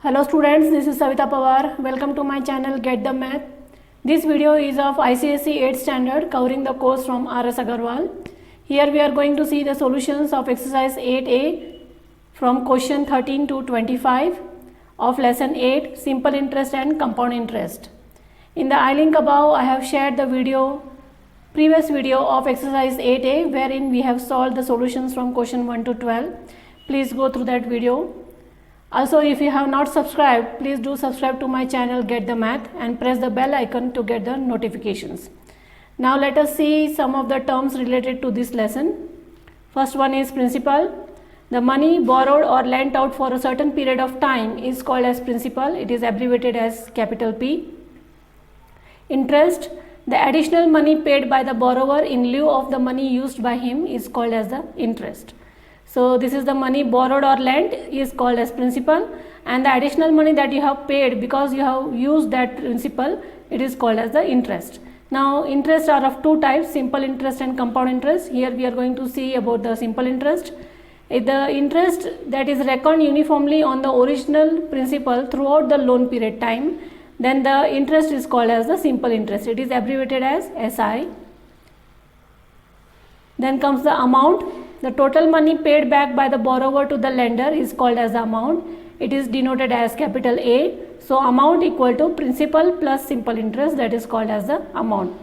Hello students, this is Savita Pawar. Welcome to my channel Get the Math. This video is of ICSE 8th standard covering the course from R.S. Agarwal. Here we are going to see the solutions of exercise 8A from question 13 to 25 of lesson 8 simple interest and compound interest. In the I-link above I have shared the previous video of exercise 8A wherein we have solved the solutions from question 1 to 12. Please go through that video. Also, if you have not subscribed, please do subscribe to my channel Get the Math and press the bell icon to get the notifications. Now let us see some of the terms related to this lesson. First one is principal. The money borrowed or lent out for a certain period of time is called as principal. It is abbreviated as capital P. Interest. The additional money paid by the borrower in lieu of the money used by him is called as the interest. So this is the money borrowed or lent is called as principal, and the additional money that you have paid because you have used that principal, it is called as the interest. Now interest are of two types, simple interest and compound interest. Here we are going to see about the simple interest. If the interest that is reckoned uniformly on the original principal throughout the loan period time, then the interest is called as the simple interest. It is abbreviated as SI. Then comes the amount. The total money paid back by the borrower to the lender is called as the amount. It is denoted as capital A. So amount equal to principal plus simple interest, that is called as the amount.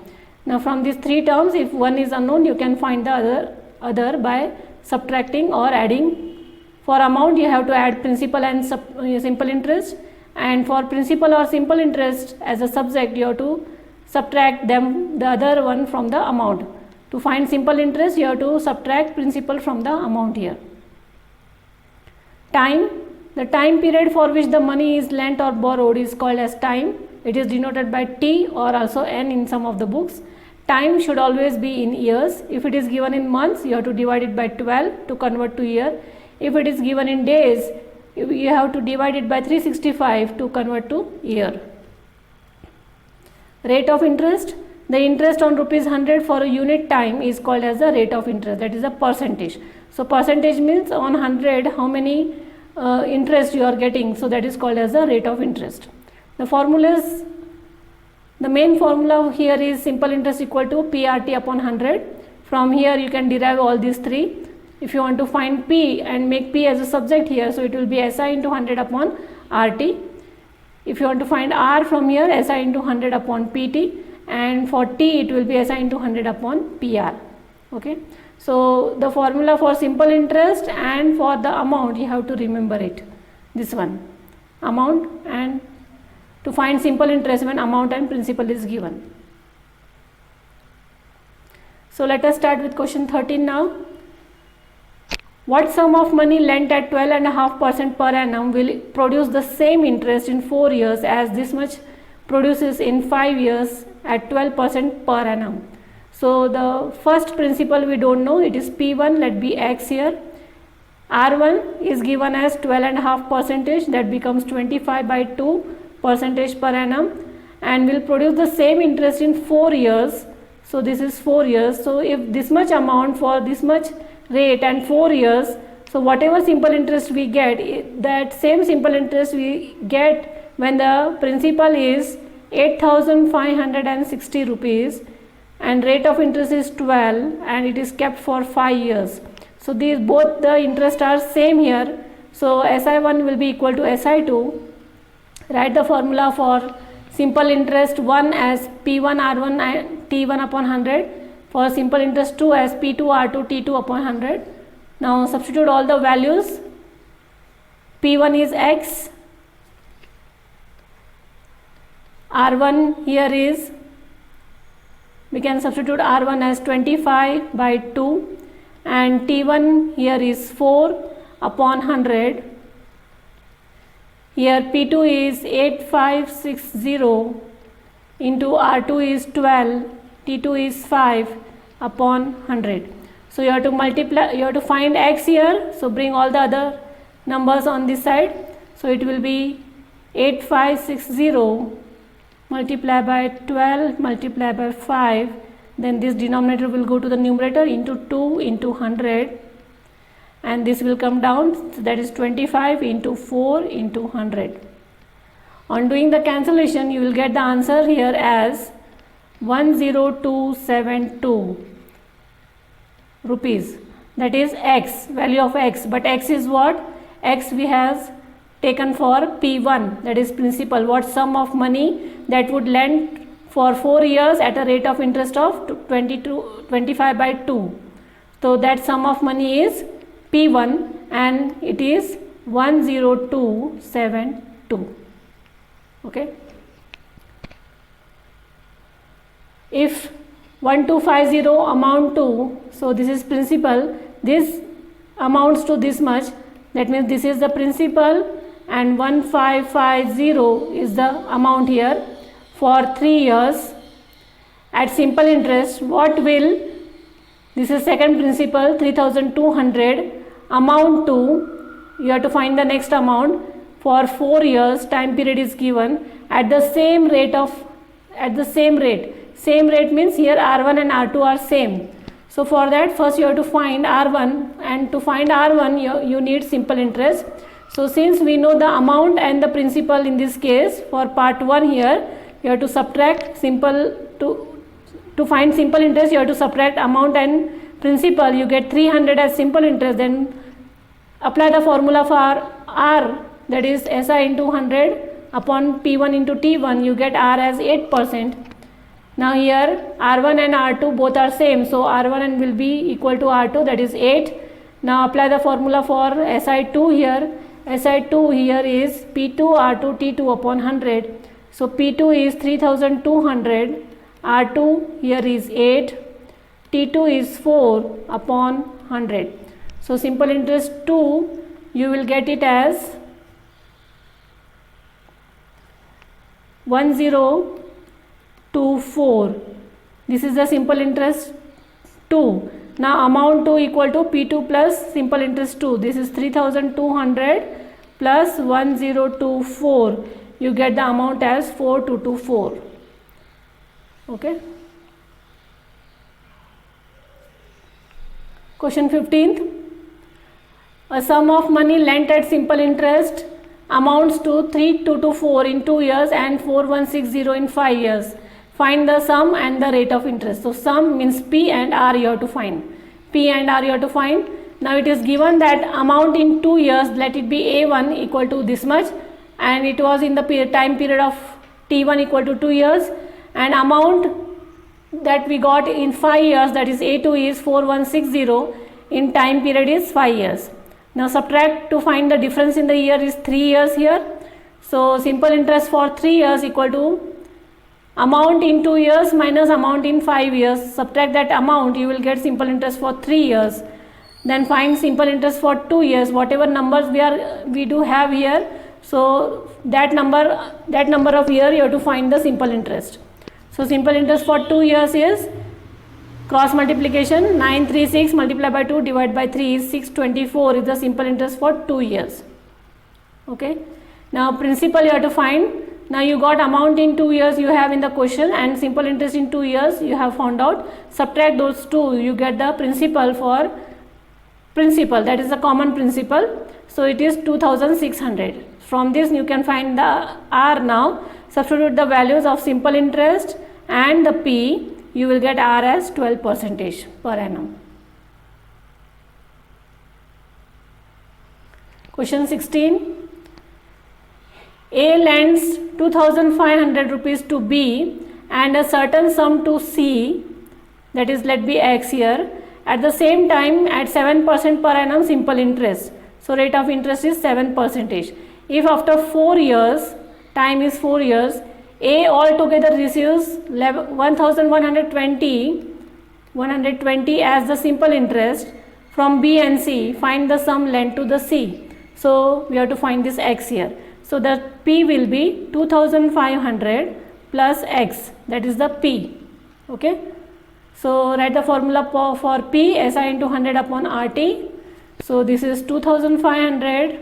Now from these three terms, if one is unknown, you can find the other by subtracting or adding. For amount you have to add principal and simple interest, and for principal or simple interest as a subject you have to subtract them, the other one, from the amount. To find simple interest you have to subtract principal from the amount here. Time. The time period for which the money is lent or borrowed is called as time. It is denoted by T or also N in some of the books. Time should always be in years. If it is given in months, you have to divide it by 12 to convert to year. If it is given in days, you have to divide it by 365 to convert to year. Rate of interest. The interest on rupees 100 for a unit time is called as the rate of interest, that is a percentage. So percentage means on 100 how many interest you are getting, so that is called as the rate of interest. The formulas, the main formula here is simple interest equal to PRT upon 100. From here you can derive all these three. If you want to find P and make P as a subject here, so it will be SI into 100 upon RT. If you want to find R from here, SI into 100 upon PT. And for T it will be SI into 100 upon PR. Okay. So the formula for simple interest and for the amount you have to remember it. This one, amount, and to find simple interest when amount and principal is given. So let us start with question 13 now. What sum of money lent at 12.5% per annum will produce the same interest in 4 years as this much produces in 5 years at 12% per annum? So the first principal we don't know, it is P1, let be X here. R1 is given as 12.5%, that becomes 25 by 2 percentage per annum, and will produce the same interest in 4 years. So this is 4 years. So if this much amount for this much rate and 4 years, so whatever simple interest we get, that same simple interest we get when the principal is 8,560 rupees and rate of interest is 12 and it is kept for 5 years. So these both the interest are same here. So SI1 will be equal to SI2. Write the formula for simple interest 1 as P1 R1 and T1 upon 100. For simple interest 2 as P2 R2 T2 upon 100. Now substitute all the values. P1 is X. R1 here is, we can substitute R1 as 25 by 2 and T1 here is 4 upon 100. Here P2 is 8560 into R2 is 12, T2 is 5 upon 100. So you have to multiply, you have to find X here, so bring all the other numbers on this side. So it will be 8560 multiply by 12 multiply by 5, then this denominator will go to the numerator into 2 into 100 and this will come down, so that is 25 into 4 into 100. On doing the cancellation, you will get the answer here as 10272 rupees. That is x, value of x. But x is what? X we have taken for P1, that is principal. What sum of money that would lend for 4 years at a rate of interest of 25/2. So that sum of money is P1 and it is 10272. Okay. If 1250 amount to, so this is principal, this amounts to this much, that means this is the principal and 1550 is the amount here for 3 years at simple interest. What will, this is second principal 3200 amount to, you have to find the next amount for 4 years, time period is given at the same rate same rate means here R1 and R2 are same. So for that first you have to find R1, and to find R1 you need simple interest. So since we know the amount and the principal in this case, for part 1 here you have to subtract to find simple interest you have to subtract amount and principal. You get 300 as simple interest, then apply the formula for R, that is SI into 100 upon P1 into T1, you get R as 8%. Now here R1 and R2 both are same, so R1 will be equal to R2, that is 8. Now apply the formula for SI2 here. SI2 here is P2 R2 T2 upon 100. So P2 is 3200, R2 here is 8, T2 is 4 upon 100. So simple interest 2, you will get it as 1024. This is the simple interest 2. Now amount 2 equal to P2 plus simple interest 2. This is 3200 plus 1024. You get the amount as 4224. Okay. Question 15th. A sum of money lent at simple interest amounts to 3224 in 2 years and 4160 in 5 years. Find the sum and the rate of interest. So sum means P and R you have to find. P and R you have to find. Now it is given that amount in 2 years, let it be A1 equal to this much, and it was in the time period of T1 equal to 2 years, and amount that we got in 5 years, that is A2 is 4160, in time period is 5 years. Now subtract to find the difference in the year is 3 years here. So simple interest for 3 years equal to amount in 2 years minus amount in 5 years. Subtract that amount, you will get simple interest for 3 years. Then find simple interest for 2 years, whatever numbers we do have here. So that number of year you have to find the simple interest. So simple interest for 2 years is cross multiplication, 936 multiplied by 2 divided by 3 is 624 is the simple interest for 2 years. Okay. Now principal you have to find. Now you got amount in 2 years you have in the question, and simple interest in 2 years you have found out. Subtract those two, you get the principal for principal, that is the common principal. So it is 2600. From this you can find the R now. Substitute the values of simple interest and the P, you will get R as 12% per annum. Question 16. A lends 2500 rupees to B and a certain sum to C, that is let be X here, at the same time at 7% per annum simple interest. So rate of interest is 7%. If after 4 years, time is 4 years, A altogether receives 120 as the simple interest from B and C, find the sum lent to the C. So we have to find this X here. So the P will be 2500 plus X, that is the P. Okay. So write the formula for P, SI into 100 upon RT. So this is 2500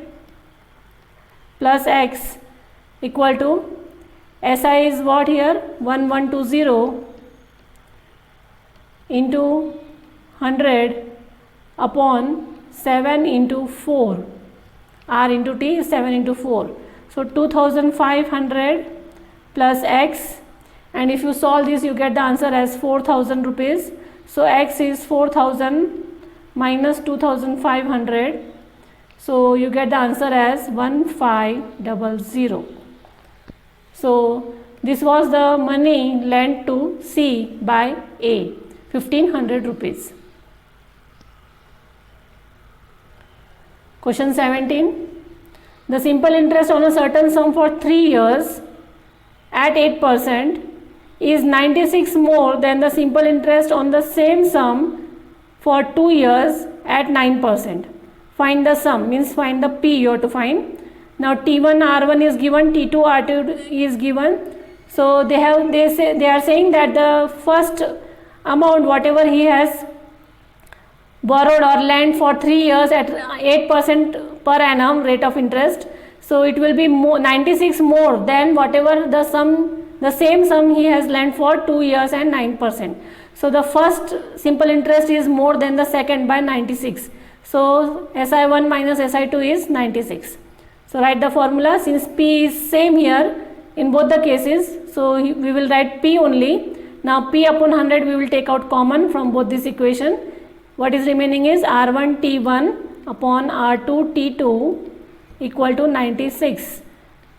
plus X equal to, SI is what here, 1120 into 100 upon 7 into 4. R into T is 7 into 4. So 2500 plus x, and if you solve this you get the answer as 4000 rupees. So x is 4000 minus 2500, so you get the answer as 1500. So this was the money lent to C by A, 1500 rupees. Question 17. The simple interest on a certain sum for 3 years at 8% is 96 more than the simple interest on the same sum for 2 years at 9%. Find the sum, means find the P you have to find. Now T1 R1 is given, T2 R2 is given. So they are saying that the first amount whatever he has borrowed or lent for 3 years at 8% per annum rate of interest, so it will be 96 more than whatever the same sum he has lent for 2 years and 9%. So the first simple interest is more than the second by 96. So SI1 minus SI2 is 96. So write the formula, since P is same here in both the cases, so we will write P only. Now P upon 100 we will take out common from both this equation. What is remaining is R1 T1 upon R2 T2 equal to 96.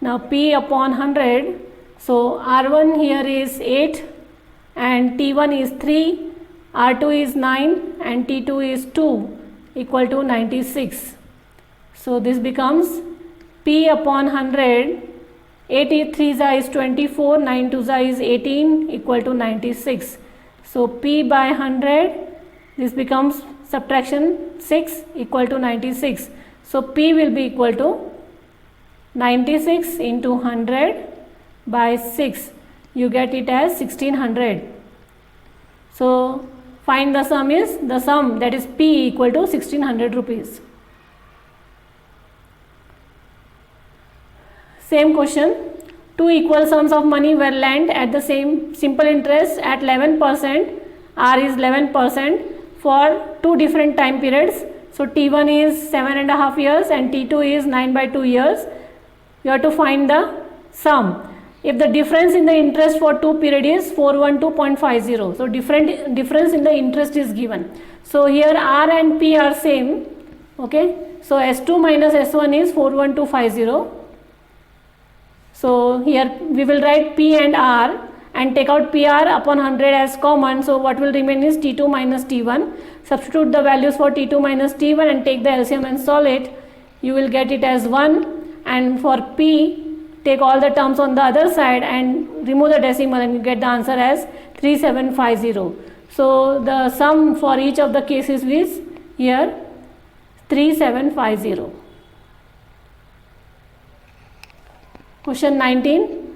Now P upon 100, so R1 here is 8 and T1 is 3, R2 is 9 and T2 is 2 equal to 96. So this becomes P upon 100, 8 3 is 24, 9 2 is 18 equal to 96. So P by 100, this becomes subtraction 6 equal to 96. So P will be equal to 96 into 100 by 6. You get it as 1600. So find the sum is, the sum that is P equal to 1600 rupees. Same question. Two equal sums of money were lent at the same simple interest at 11%, R is 11%, for two different time periods. So T1 is 7.5 years and T2 is 9 by 2 years. You have to find the sum. If the difference in the interest for two period is 412.50, so difference in the interest is given. So here R and P are same. Okay. So S2 minus S1 is 41250. So here we will write P and R and take out PR upon 100 as common. So what will remain is T2 minus T1. Substitute the values for T2 minus T1 and take the LCM and solve it. You will get it as 1, and for P take all the terms on the other side and remove the decimal and you get the answer as 3750. So the sum for each of the cases is here 3750. Question 19.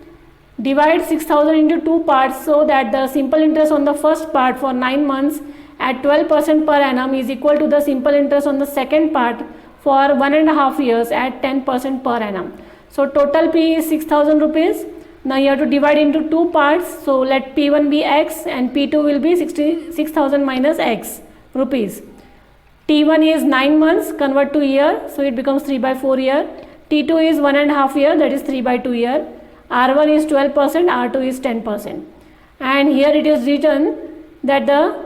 Divide 6000 into two parts so that the simple interest on the first part for 9 months at 12% per annum is equal to the simple interest on the second part for 1.5 years at 10% per annum. So total P is 6000 rupees. Now you have to divide into two parts. So let P1 be X and P2 will be 66,000 minus X rupees. T1 is 9 months, convert to year, so it becomes 3 by 4 year. T2 is 1.5 year, that is 3 by 2 year. R1 is 12%, R2 is 10%. And here it is written that the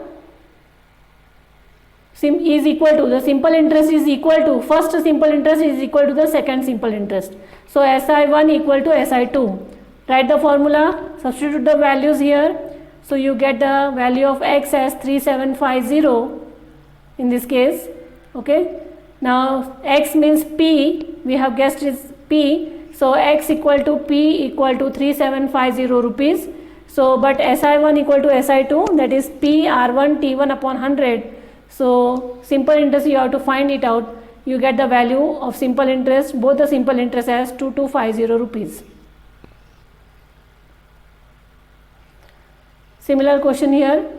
is equal to, the simple interest is equal to, first simple interest is equal to the second simple interest. So SI1 equal to SI2. Write the formula, substitute the values here. So you get the value of X as 3750 in this case. Okay. Now X means P, we have guessed is P. So X equal to P equal to 3750 rupees. So but SI1 equal to SI2, that is P R1 T1 upon 100. So simple interest you have to find it out. You get the value of simple interest, both the simple interest as 2250 rupees. Similar question here.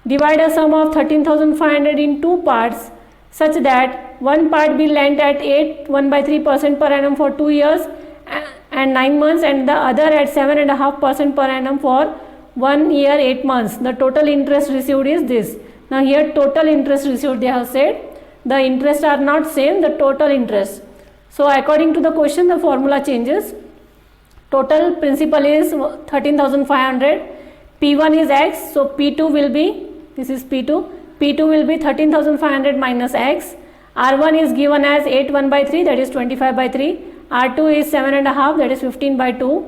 Divide a sum of 13,500 in two parts such that one part be lent at 1/3% per annum for 2 years and 9 months and the other at 7.5% per annum for 1 year 8 months. The total interest received is this. Now here total interest received they have said. The interests are not same, the total interest. So according to the question, the formula changes. Total principal is 13,500. P1 is x, so P2 will be, this is P2. P2 will be 13,500 minus x. R1 is given as 8 1 by 3, that is 25 by 3. R2 is 7.5, that is 15 by 2.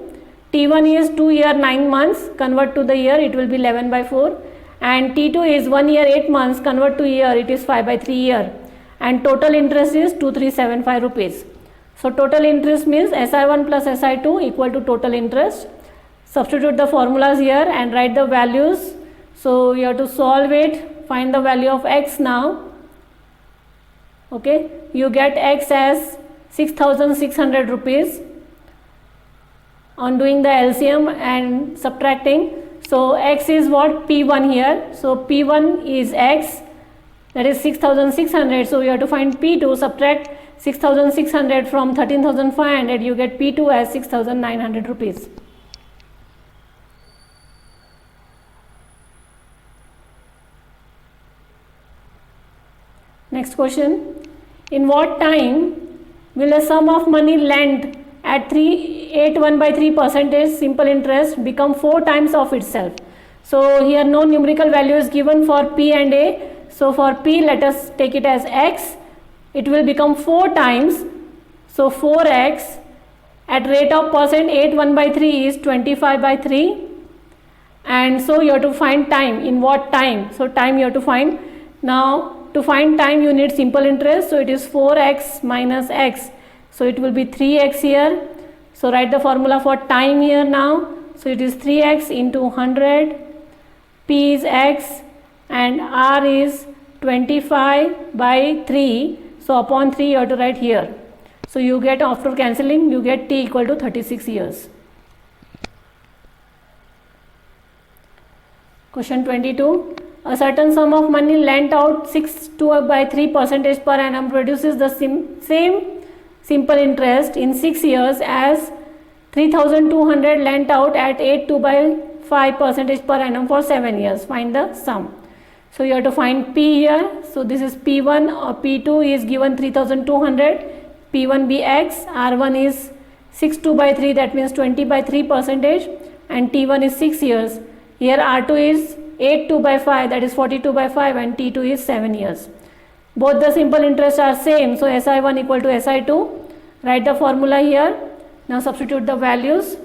T1 is 2 year 9 months, convert to the year, it will be 11 by 4. And T2 is 1 year 8 months, convert to year, it is 5 by 3 year. And total interest is 2375 rupees. So total interest means SI1 plus SI2 equal to total interest. Substitute the formulas here and write the values. So you have to solve it, find the value of x now. Okay, you get x as 6,600 rupees on doing the LCM and subtracting. So x is what? P1 here. So P1 is x, that is 6,600. So you have to find P2, subtract 6,600 from 13,500, you get P2 as 6,900 rupees. Next question. In what time will a sum of money lent at 381 by 3% simple interest become 4 times of itself? So here no numerical value is given for P and A. So for P, let us take it as x. It will become 4 times. So 4x at rate of percent 8 1 by 3 is 25 by 3. And so you have to find time. In what time? So time you have to find. Now to find time you need simple interest. So it is 4x minus x. So it will be 3x here. So write the formula for time here now. So it is 3x into 100. P is x and R is 25 by 3. So upon 3 you have to write here. So you get, after cancelling, you get t equal to 36 years. Question 22. A certain sum of money lent out 6 2 by 3% per annum produces the same simple interest in 6 years as 3,200 lent out at 8 2 by 5% per annum for 7 years. Find the sum. So you have to find P here. So this is P1 or P2 is given 3,200. P1 be x. R1 is 6 2 by 3, that means 20 by 3%, and T1 is 6 years. Here R2 is 8 2 by 5, that is 42 by 5, and T2 is 7 years. Both the simple interests are same. So SI1 equal to SI2. Write the formula here. Now substitute the values.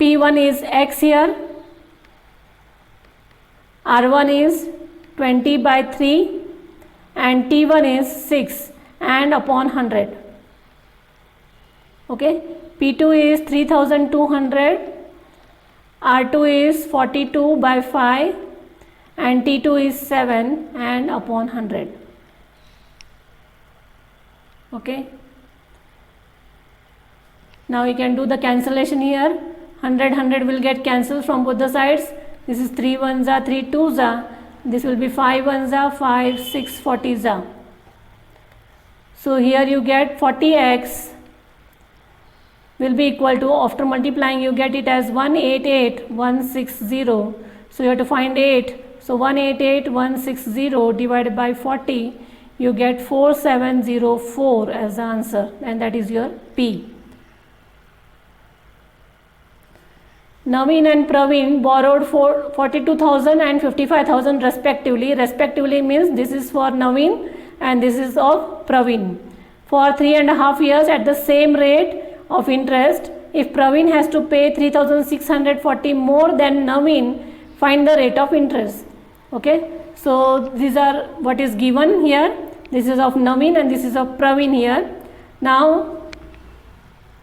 P1 is x here. R1 is 20 by 3 and T1 is 6 and upon 100. Okay, P2 is 3,200, R2 is 42 by 5 and T2 is 7 and upon 100. Okay, now we can do the cancellation here. 100 will get cancelled from both the sides. This is 3 1s are 3 2s are. This will be 5 1s are 5 6 40s are. So here you get 40x will be equal to, after multiplying you get it as 188,160. So you have to find 8. So 188,160 divided by 40, you get 4704 as the answer, and that is your P. Naveen and Praveen borrowed for 42,000 and 55,000 respectively. Respectively means this is for Naveen and this is of Praveen. For 3.5 years at the same rate of interest. If Praveen has to pay 3,640 more than Naveen, find the rate of interest. Okay. So these are what is given here. This is of Naveen and this is of Praveen here. Now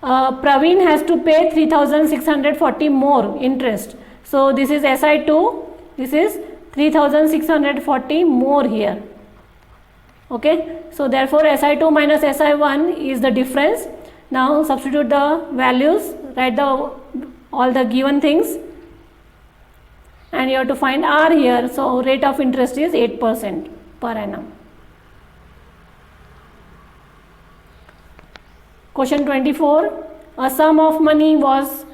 Praveen has to pay 3,640 more interest. So this is SI2, this is 3,640 more here. Okay, so therefore SI2 minus SI1 is the difference. Now substitute the values, write all the given things, and you have to find R here. So rate of interest is 8% per annum. Question 24. A sum of money was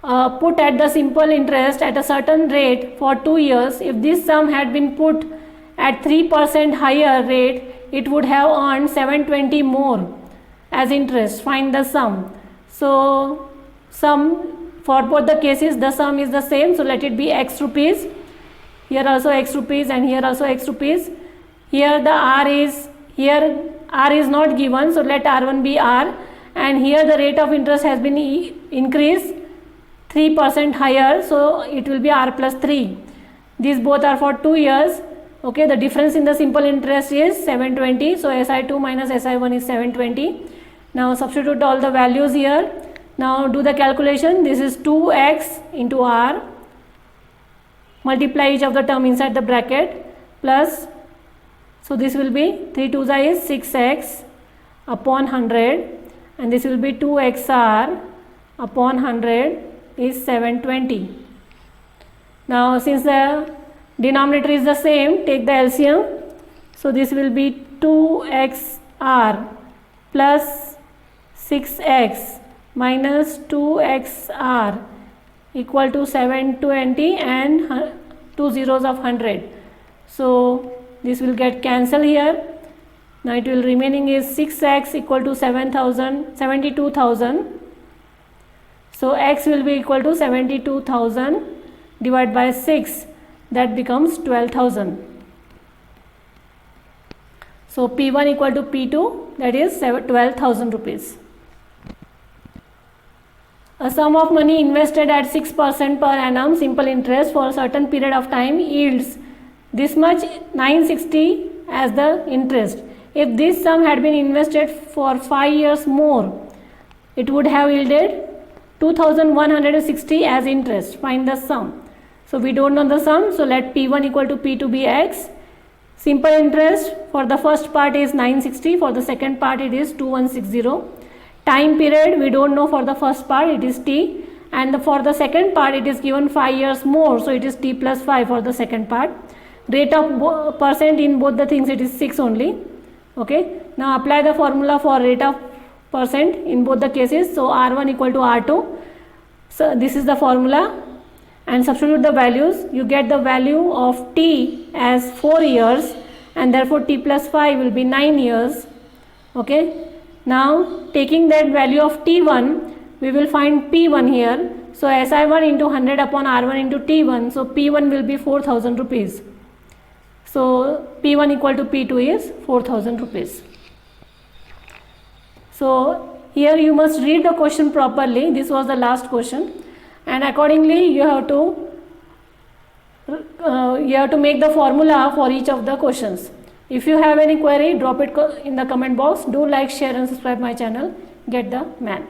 put at the simple interest at a certain rate for 2 years. If this sum had been put at 3% higher rate, it would have earned 720 more as interest. Find the sum. So sum for both the cases, the sum is the same, so let it be x rupees. Here also x rupees and here also x rupees. Here the r is not given, so let r1 be r, and here the rate of interest has been increased 3% higher, so it will be r plus 3. These both are for 2 years. Okay, the difference in the simple interest is 720, so SI2 minus SI1 is 720. Now substitute all the values here. Now do the calculation. This is 2x into r, multiply each of the term inside the bracket, plus, so this will be 3 2 is 6x upon 100, and this will be 2xr upon 100 is 720. Now since the denominator is the same, take the LCM. So this will be 2xr plus 6x minus 2xr equal to 720 and 2 zeros of 100. So this will get cancelled here. Now it will remaining is 6x equal to 72,000. So x will be equal to 72,000 divided by 6, that becomes 12,000. So P1 equal to P2, that is 12,000 rupees. A sum of money invested at 6% per annum simple interest for a certain period of time yields this much 960 as the interest. If this sum had been invested for 5 years more, it would have yielded 2,160 as interest. Find the sum. So we don't know the sum, so let P1 equal to P2 be x. Simple interest for the first part is 960, for the second part it is 2160. Time period we don't know, for the first part it is t, and for the second part it is given 5 years more, so it is t plus 5 for the second part. Rate of percent in both the things, it is 6 only. Okay, now apply the formula for rate of percent in both the cases. So R1 equal to R2, so this is the formula, and substitute the values. You get the value of t as 4 years, and therefore t plus 5 will be 9 years. Okay, now taking that value of t1, we will find p1 here. So SI1 into 100 upon R1 into t1, so p1 will be 4,000 rupees. So P1 equal to P2 is 4,000 rupees. So here you must read the question properly. This was the last question, and accordingly you have to make the formula for each of the questions. If you have any query, drop it in the comment box. Do like, share and subscribe my channel. Get the man.